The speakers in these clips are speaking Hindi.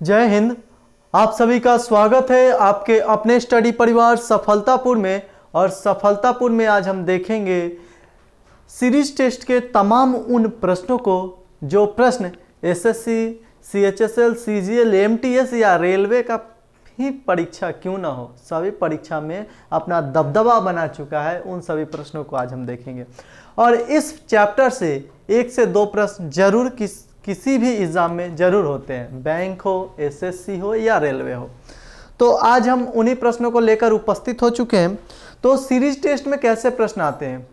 जय हिंद। आप सभी का स्वागत है आपके अपने स्टडी परिवार सफलतापुर में। और सफलतापुर में आज हम देखेंगे सीरीज टेस्ट के तमाम उन प्रश्नों को जो प्रश्न एसएससी, सीएचएसएल, सीजीएल, एमटीएस या रेलवे का ही परीक्षा क्यों ना हो, सभी परीक्षा में अपना दबदबा बना चुका है, उन सभी प्रश्नों को आज हम देखेंगे। और इस चैप्टर से 1 से 2 प्रश्न जरूर किसी भी एग्जाम में जरूर होते हैं, बैंक हो, एसएससी हो या रेलवे हो। तो आज हम उन्हीं प्रश्नों को लेकर उपस्थित हो चुके हैं। तो सीरीज टेस्ट में कैसे प्रश्न आते हैं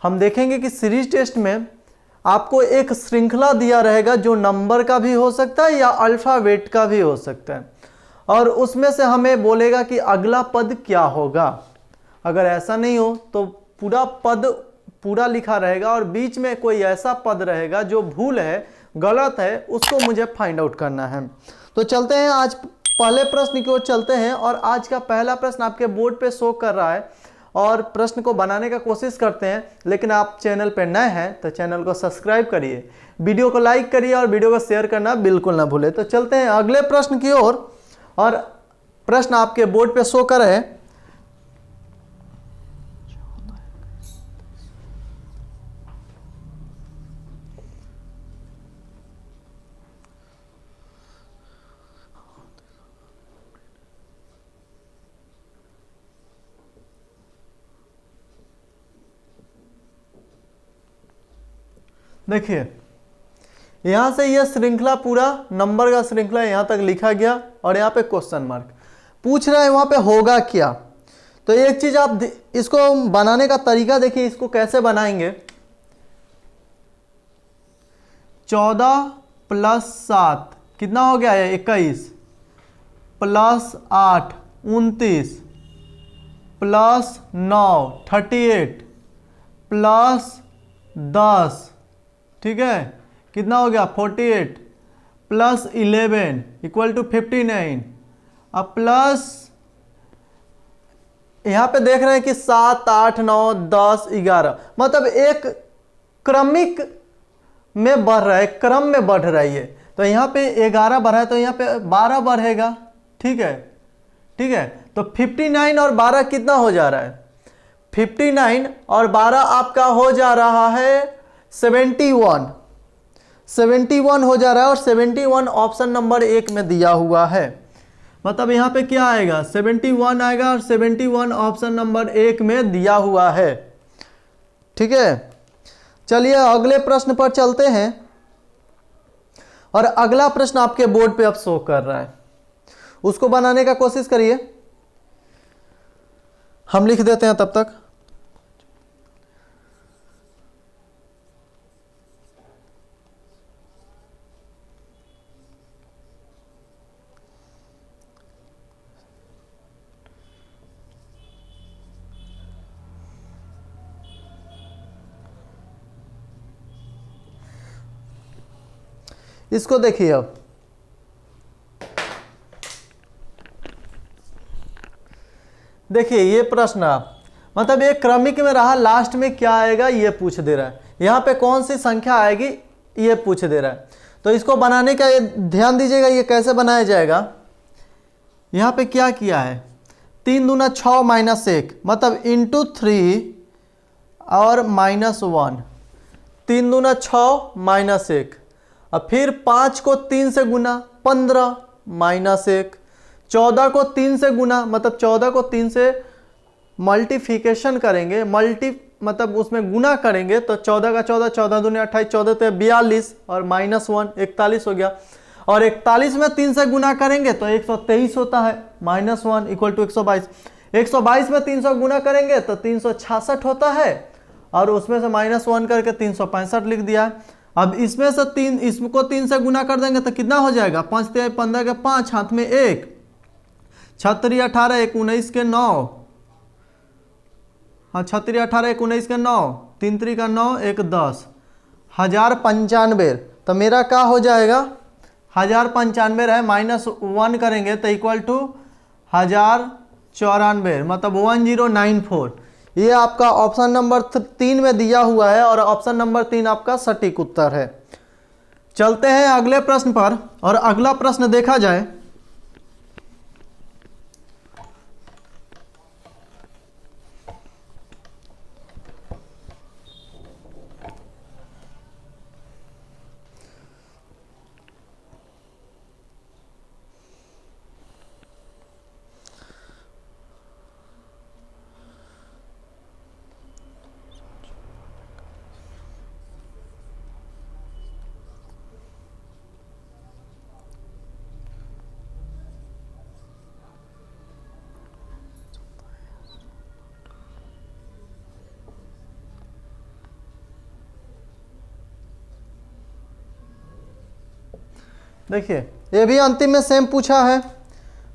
हम देखेंगे कि सीरीज टेस्ट में आपको एक श्रृंखला दिया रहेगा जो नंबर का भी हो सकता है या अल्फ़ाबेट का भी हो सकता है, और उसमें से हमें बोलेगा कि अगला पद क्या होगा। अगर ऐसा नहीं हो तो पूरा पद पूरा लिखा रहेगा और बीच में कोई ऐसा पद रहेगा जो भूल है, गलत है, उसको मुझे फाइंड आउट करना है। तो चलते हैं आज पहले प्रश्न की ओर चलते हैं। और आज का पहला प्रश्न आपके बोर्ड पे शो कर रहा है और प्रश्न को बनाने का कोशिश करते हैं। लेकिन आप चैनल पे नए हैं तो चैनल को सब्सक्राइब करिए, वीडियो को लाइक करिए और वीडियो को शेयर करना बिल्कुल ना भूले। तो चलते हैं अगले प्रश्न की ओर। और प्रश्न आपके बोर्ड पे शो कर है। देखिए, यहां से यह श्रृंखला पूरा नंबर का श्रृंखला यहां तक लिखा गया और यहां पे क्वेश्चन मार्क पूछ रहा है, वहां पे होगा क्या। तो एक चीज आप इसको बनाने का तरीका देखिए, इसको कैसे बनाएंगे। 14 + 7 कितना हो गया है 21, + 8 29, + 9 38, + 10 ठीक है कितना हो गया 48, + 11 = 59। अब प्लस यहां पे देख रहे हैं कि 7 8 9 10 11, मतलब एक क्रमिक में बढ़ रहा है, क्रम में बढ़ रही है। तो यहां पे 11 बढ़ा है तो यहां पे 12 बढ़ेगा। ठीक है, ठीक है। तो 59 और 12 कितना हो जा रहा है, 59 और 12 आपका हो जा रहा है 71 हो जा रहा है। और 71 ऑप्शन नंबर 1 में दिया हुआ है, मतलब यहां पे क्या आएगा 71 आएगा और 71 ऑप्शन नंबर 1 में दिया हुआ है। ठीक है, चलिए अगले प्रश्न पर चलते हैं। और अगला प्रश्न आपके बोर्ड पे अब शो कर रहा है, उसको बनाने का कोशिश करिए, हम लिख देते हैं तब तक। इसको देखिए, अब देखिए ये प्रश्न मतलब एक क्रमिक में रहा, लास्ट में क्या आएगा ये पूछ दे रहा है। यहां पे कौन सी संख्या आएगी ये पूछ दे रहा है। तो इसको बनाने का ये ध्यान दीजिएगा, ये कैसे बनाया जाएगा। यहां पे क्या किया है 3 दूना 6 - 1, मतलब इंटू 3 और -1, 3 दूना 6 - 1। अब फिर 5 को 3 से गुना 15 -1, 14 को 3 से गुना, मतलब 14 को 3 से मल्टीप्लिकेशन करेंगे, मतलब उसमें गुना करेंगे तो 14 का 14, 14 दूनी 28, 14 ते 42 और -1 41 हो गया। और 41 में 3 से गुना करेंगे तो 123 होता है, -1 = 122। 122 में 300 गुना करेंगे तो 366 होता है, और उसमें से -1 करके 365 लिख दिया है। अब इसमें से इसको 3 से गुना कर देंगे तो कितना हो जाएगा 5 × 15 के 5, हाथ में 1, 6 × 18 1 19 के 9, हाँ 6 × 18 1 19 के 9, 3 × 3 = 9 1 10, 1095। तो मेरा क्या हो जाएगा 1095 है, -1 करेंगे तो = 1094, मतलब 1094। ये आपका ऑप्शन नंबर 3 में दिया हुआ है और ऑप्शन नंबर 3 आपका सटीक उत्तर है। चलते हैं अगले प्रश्न पर, और अगला प्रश्न देखा जाए। देखिए ये भी अंतिम में सेम पूछा है,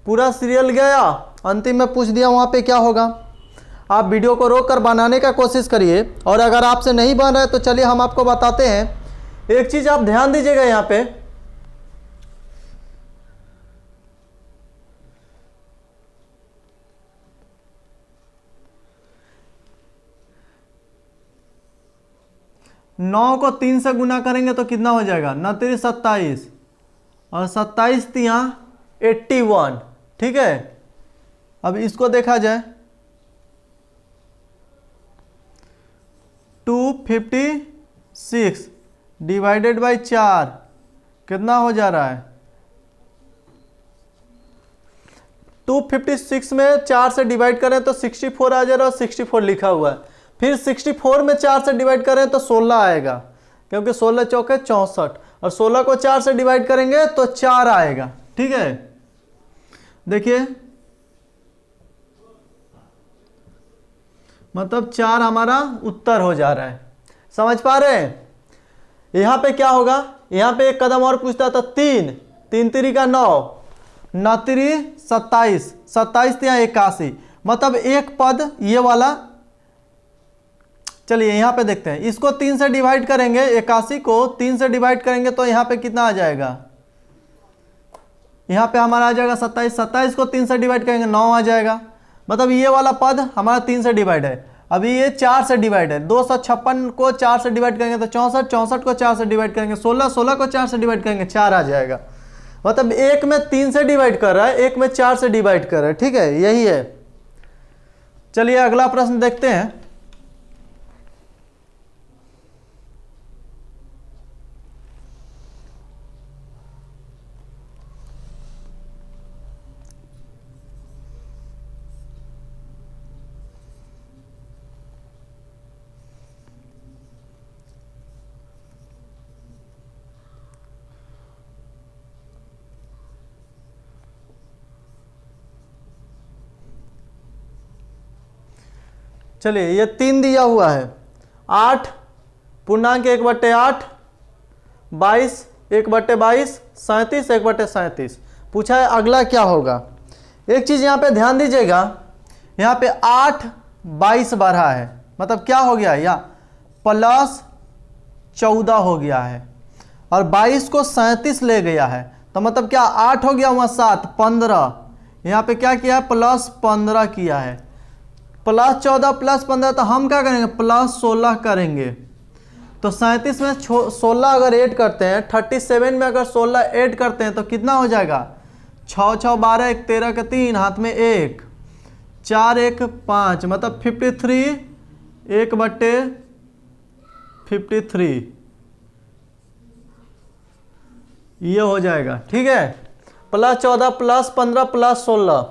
पूरा सीरियल गया, अंतिम में पूछ दिया वहाँ पे क्या होगा। आप वीडियो को रोक कर बनाने का कोशिश करिए, और अगर आपसे नहीं बन रहा है तो चलिए हम आपको बताते हैं। एक चीज़ आप ध्यान दीजिएगा यहाँ पे, नौ को 3 से गुना करेंगे तो कितना हो जाएगा, 9 3 27, और 27 तिया 81, ठीक है। अब इसको देखा जाए, 256 डिवाइडेड बाई 4 कितना हो जा रहा है, 256 में 4 से डिवाइड करें तो 64 आ जा रहा है, और 64 लिखा हुआ है। फिर 64 में 4 से डिवाइड करें तो 16 आएगा, क्योंकि 16 चौके 64, और 16 को 4 से डिवाइड करेंगे तो 4 आएगा, ठीक है। देखिए मतलब 4 हमारा उत्तर हो जा रहा है, समझ पा रहे हैं। यहां पे क्या होगा, यहां पे एक कदम और पूछता था, 3 3 3 का 9, 9 3 27, 27 तिया 81, मतलब एक पद ये वाला। चलिए यहाँ पे देखते हैं, इसको 3 से डिवाइड करेंगे, 81 को 3 से डिवाइड करेंगे तो यहाँ पे कितना आ जाएगा, यहाँ पे हमारा आ जाएगा 27, 27 को 3 से डिवाइड करेंगे 9 आ जाएगा, मतलब ये वाला पद हमारा 3 से डिवाइड है। अभी ये 4 से डिवाइड है, 256 को 4 से डिवाइड करेंगे तो 64, 64 को 4 से डिवाइड करेंगे 16, 16 को 4 से डिवाइड करेंगे 4 आ जाएगा। मतलब एक में 3 से डिवाइड कर रहा है, एक में 4 से डिवाइड कर रहा है, ठीक है, यही है। चलिए अगला प्रश्न देखते हैं। चलिए ये 3 दिया हुआ है, 8 पूर्णांक 1/8, 22 1/22, 37 1/37 पूछा है। अगला क्या होगा, एक चीज़ यहाँ पे ध्यान दीजिएगा, यहाँ पे 8 22 बढ़ा है, मतलब क्या हो गया, या +14 हो गया है, और 22 को 37 ले गया है, तो मतलब क्या 8 हो गया, वहाँ 7 15, यहाँ पे क्या किया है, +15 किया है, +14 +15, तो हम क्या करेंगे, +16 करेंगे। तो 37 में 16 अगर ऐड करते हैं, 37 में अगर 16 ऐड करते हैं तो कितना हो जाएगा, 6 6 12 1 13 के 3 हाथ में 1 4 1 5, मतलब 53 1/53 ये हो जाएगा, ठीक है। +14 +15 +16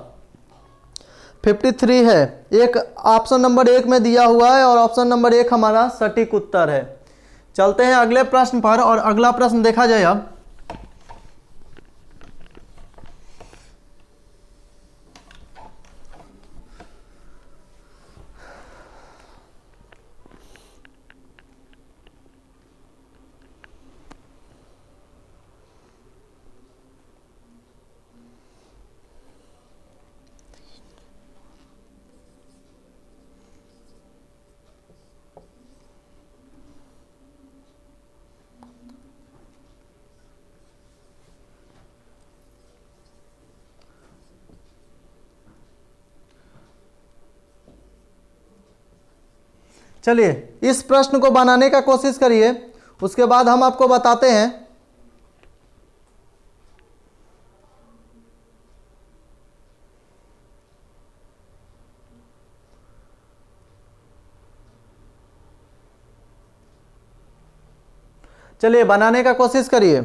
53 है। एक ऑप्शन नंबर 1 में दिया हुआ है, और ऑप्शन नंबर 1 हमारा सटीक उत्तर है। चलते हैं अगले प्रश्न पर, और अगला प्रश्न देखा जाए अब। चलिए इस प्रश्न को बनाने का कोशिश करिए, उसके बाद हम आपको बताते हैं। चलिए बनाने का कोशिश करिए।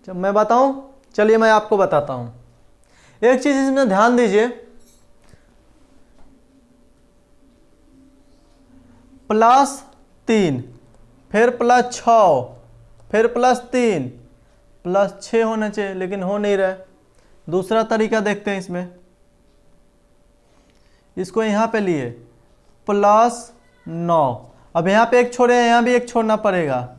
जब मैं बताऊं, चलिए मैं आपको बताता हूं। एक चीज इसमें ध्यान दीजिए, +3 फिर +6 फिर +3 +6 होना चाहिए, लेकिन हो नहीं रहा है। दूसरा तरीका देखते हैं इसमें। इसको यहाँ पे लिए +9, अब यहाँ पे एक छोड़े हैं, यहाँ भी एक छोड़ना पड़ेगा,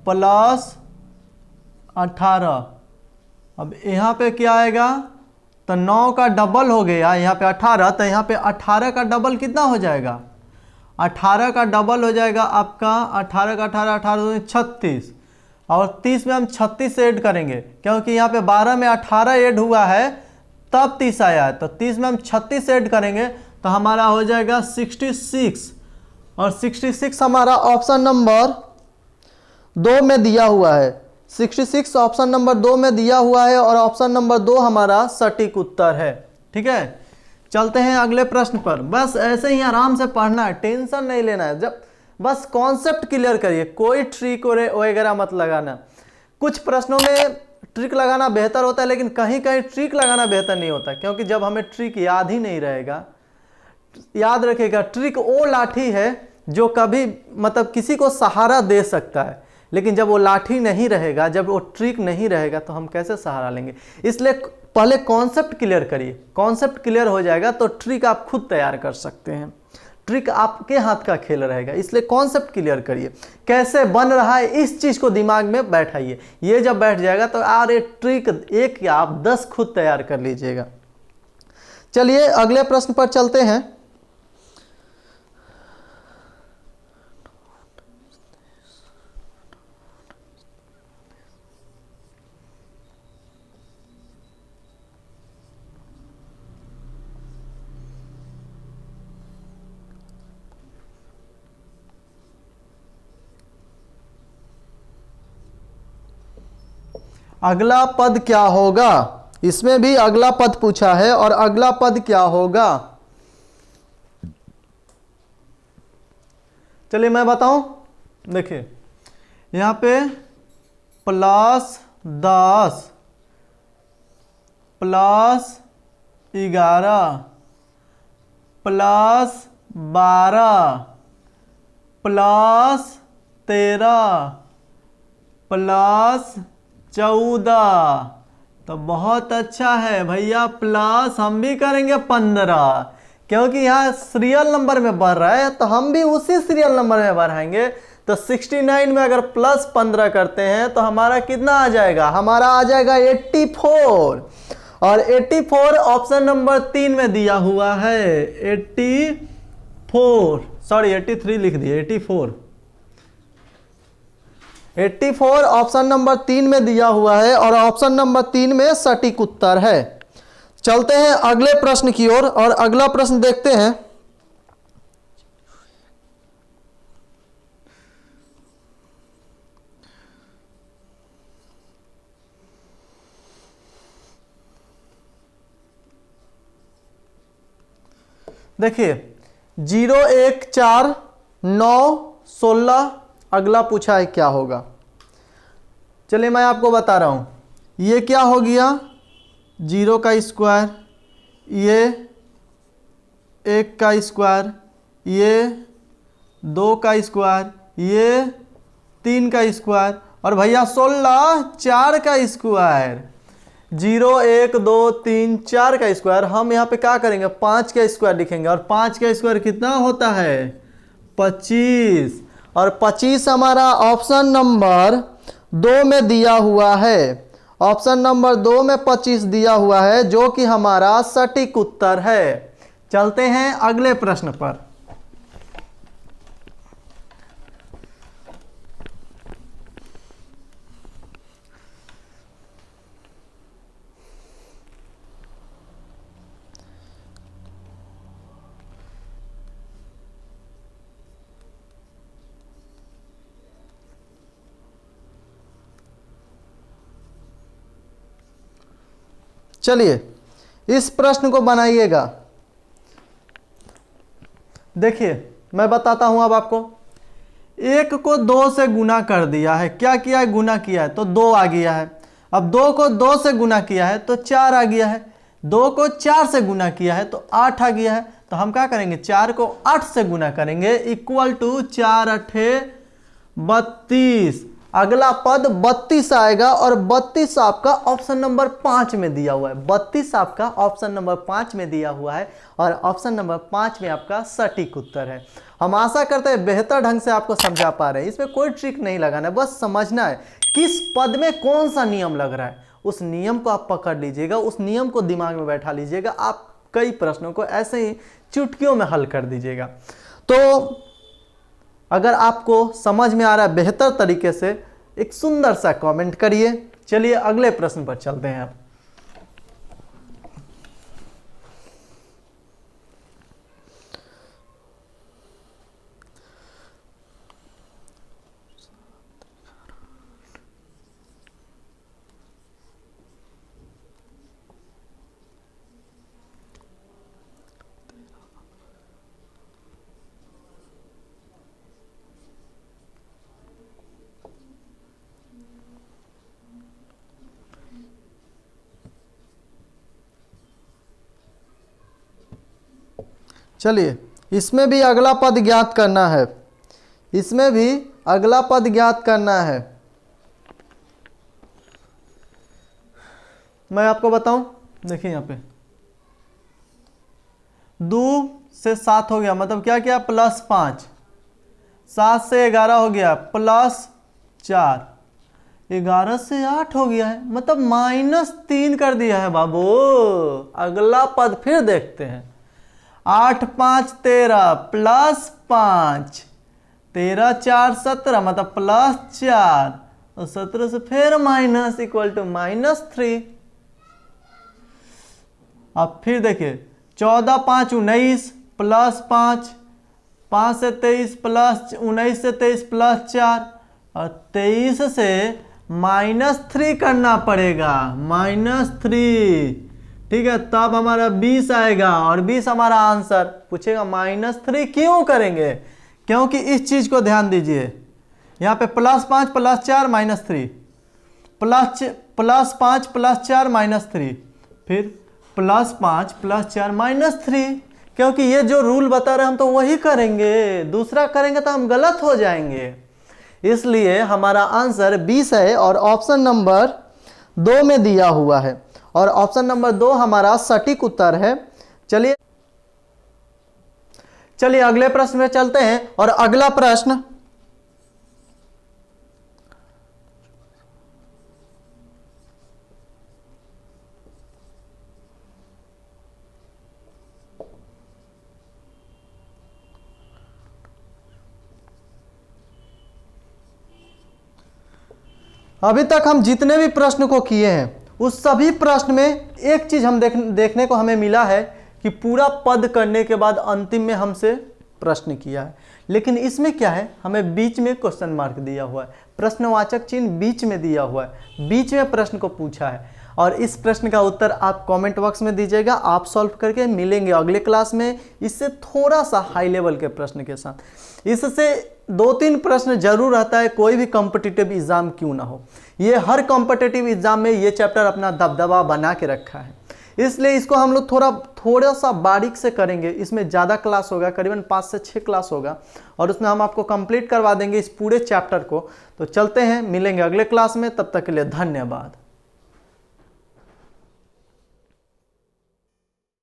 +18। अब यहाँ पे क्या आएगा, तो 9 का डबल हो गया, यहाँ पे 18, तो यहाँ पे 18 का डबल कितना हो जाएगा, 18 का डबल हो जाएगा आपका 18 का 18 36, और 30 में हम 36 ऐड करेंगे, क्योंकि यहाँ पे 12 में 18 ऐड हुआ है तब 30 आया है, तो 30 में हम 36 ऐड करेंगे तो हमारा हो जाएगा 66, और 66 हमारा ऑप्शन नंबर 2 में दिया हुआ है। 66 ऑप्शन नंबर 2 में दिया हुआ है, और ऑप्शन नंबर 2 हमारा सटीक उत्तर है। ठीक है, चलते हैं अगले प्रश्न पर। बस ऐसे ही आराम से पढ़ना है, टेंशन नहीं लेना है, जब बस कॉन्सेप्ट क्लियर करिए, कोई ट्रिक वगैरह मत लगाना। कुछ प्रश्नों में ट्रिक लगाना बेहतर होता है, लेकिन कहीं कहीं ट्रिक लगाना बेहतर नहीं होता, क्योंकि जब हमें ट्रिक याद ही नहीं रहेगा। याद रखिएगा, ट्रिक वो लाठी है जो कभी मतलब किसी को सहारा दे सकता है, लेकिन जब वो लाठी नहीं रहेगा, जब वो ट्रिक नहीं रहेगा, तो हम कैसे सहारा लेंगे। इसलिए पहले कॉन्सेप्ट क्लियर करिए, कॉन्सेप्ट क्लियर हो जाएगा तो ट्रिक आप खुद तैयार कर सकते हैं। ट्रिक आपके हाथ का खेल रहेगा, इसलिए कॉन्सेप्ट क्लियर करिए, कैसे बन रहा है इस चीज को दिमाग में बैठाइए। ये जब बैठ जाएगा तो यार ये ट्रिक एक या आप 10 खुद तैयार कर लीजिएगा। चलिए अगले प्रश्न पर चलते हैं। अगला पद क्या होगा, इसमें भी अगला पद पूछा है, और अगला पद क्या होगा। चलिए मैं बताऊं, देखिए यहां पे +10 +11 +12 +13 +14, तो बहुत अच्छा है भैया। प्लस हम भी करेंगे 15, क्योंकि यहाँ सीरियल नंबर में बढ़ रहा है, तो हम भी उसी सीरियल नंबर में बढ़ाएंगे। तो 69 में अगर +15 करते हैं तो हमारा कितना आ जाएगा, हमारा आ जाएगा 84, और 84 ऑप्शन नंबर 3 में दिया हुआ है। 84 सॉरी 83 लिख दिए, 84 ऑप्शन नंबर 3 में दिया हुआ है, और ऑप्शन नंबर 3 में सटीक उत्तर है। चलते हैं अगले प्रश्न की ओर, और अगला प्रश्न देखते हैं। देखिए 0 1 4 9 16 अगला पूछा है क्या होगा। चलिए मैं आपको बता रहा हूं, ये क्या हो गया, 0 का स्क्वायर, ये 1 का स्क्वायर, ये 2 का स्क्वायर, ये 3 का स्क्वायर, और भैया 16 4 का स्क्वायर। 0 1 2 3 4 का स्क्वायर, हम यहाँ पे क्या करेंगे, 5 का स्क्वायर लिखेंगे, और 5 का स्क्वायर कितना होता है, 25, और 25 हमारा ऑप्शन नंबर 2 में दिया हुआ है। ऑप्शन नंबर 2 में 25 दिया हुआ है, जो कि हमारा सटीक उत्तर है। चलते हैं अगले प्रश्न पर। चलिए इस प्रश्न को बनाइएगा। देखिए मैं बताता हूं अब आपको। 1 को 2 से गुना कर दिया है, क्या किया है, गुना किया है, तो 2 आ गया है। अब 2 को 2 से गुना किया है तो 4 आ गया है। 2 को 4 से गुना किया है तो 8 आ गया है। तो हम क्या करेंगे, 4 को 8 से गुना करेंगे, इक्वल टू 4 8 32। अगला पद 32 आएगा और 32 आपका ऑप्शन नंबर 5 में दिया हुआ है। 32 आपका ऑप्शन नंबर 5 में दिया हुआ है और ऑप्शन नंबर 5 में आपका सटीक उत्तर है। हम आशा करते हैं बेहतर ढंग से आपको समझा पा रहे हैं। इसमें कोई ट्रिक नहीं लगाना है, बस समझना है किस पद में कौन सा नियम लग रहा है, उस नियम को आप पकड़ लीजिएगा, उस नियम को दिमाग में बैठा लीजिएगा। आप कई प्रश्नों को ऐसे ही चुटकियों में हल कर दीजिएगा। तो अगर आपको समझ में आ रहा है बेहतर तरीके से, एक सुंदर सा कमेंट करिए। चलिए अगले प्रश्न पर चलते हैं। चलिए इसमें भी अगला पद ज्ञात करना है, इसमें भी अगला पद ज्ञात करना है। मैं आपको बताऊं, देखिए यहाँ पे 2 से 7 हो गया, मतलब क्या किया, +5। 7 से 11 हो गया, +4। 11 से 8 हो गया है, मतलब -3 कर दिया है बाबू। अगला पद फिर देखते हैं। 8 5 13 +5, 13 4 17, मतलब +4 और 17 से फिर माइनस, इक्वल टू -3। अब फिर देखिए 14 5 19 +5, 5 से 23 19 से 23 +4 और 23 से -3 करना पड़ेगा, -3। ठीक है, तब हमारा 20 आएगा और 20 हमारा आंसर। पूछेगा -3 क्यों करेंगे, क्योंकि इस चीज को ध्यान दीजिए। यहाँ पे +5 +4 -3, +5 +4 -3, फिर +5 +4 -3, क्योंकि ये जो रूल बता रहे हैं हम तो वही करेंगे, दूसरा करेंगे तो हम गलत हो जाएंगे। इसलिए हमारा आंसर 20 है और ऑप्शन नंबर 2 में दिया हुआ है और ऑप्शन नंबर 2 हमारा सटीक उत्तर है। चलिए अगले प्रश्न में चलते हैं। और अगला प्रश्न, अभी तक हम जितने भी प्रश्न को किए हैं उस सभी प्रश्न में एक चीज हम देखने को हमें मिला है कि पूरा पद करने के बाद अंतिम में हमसे प्रश्न किया है। लेकिन इसमें क्या है, हमें बीच में क्वेश्चन मार्क दिया हुआ है, प्रश्नवाचक चिन्ह बीच में दिया हुआ है, बीच में प्रश्न को पूछा है। और इस प्रश्न का उत्तर आप कमेंट बॉक्स में दीजिएगा, आप सॉल्व करके मिलेंगे अगले क्लास में इससे थोड़ा सा हाई लेवल के प्रश्न के साथ। इससे 2-3 प्रश्न जरूर आता है, कोई भी कॉम्पिटिटिव एग्जाम क्यों ना हो। ये हर कॉम्पिटिटिव एग्जाम में ये चैप्टर अपना दबदबा बना के रखा है, इसलिए इसको हम लोग थोड़ा सा बारीक से करेंगे। इसमें ज़्यादा क्लास होगा, करीबन 5 से 6 क्लास होगा और उसमें हम आपको कंप्लीट करवा देंगे इस पूरे चैप्टर को। तो चलते हैं, मिलेंगे अगले क्लास में, तब तक के लिए धन्यवाद।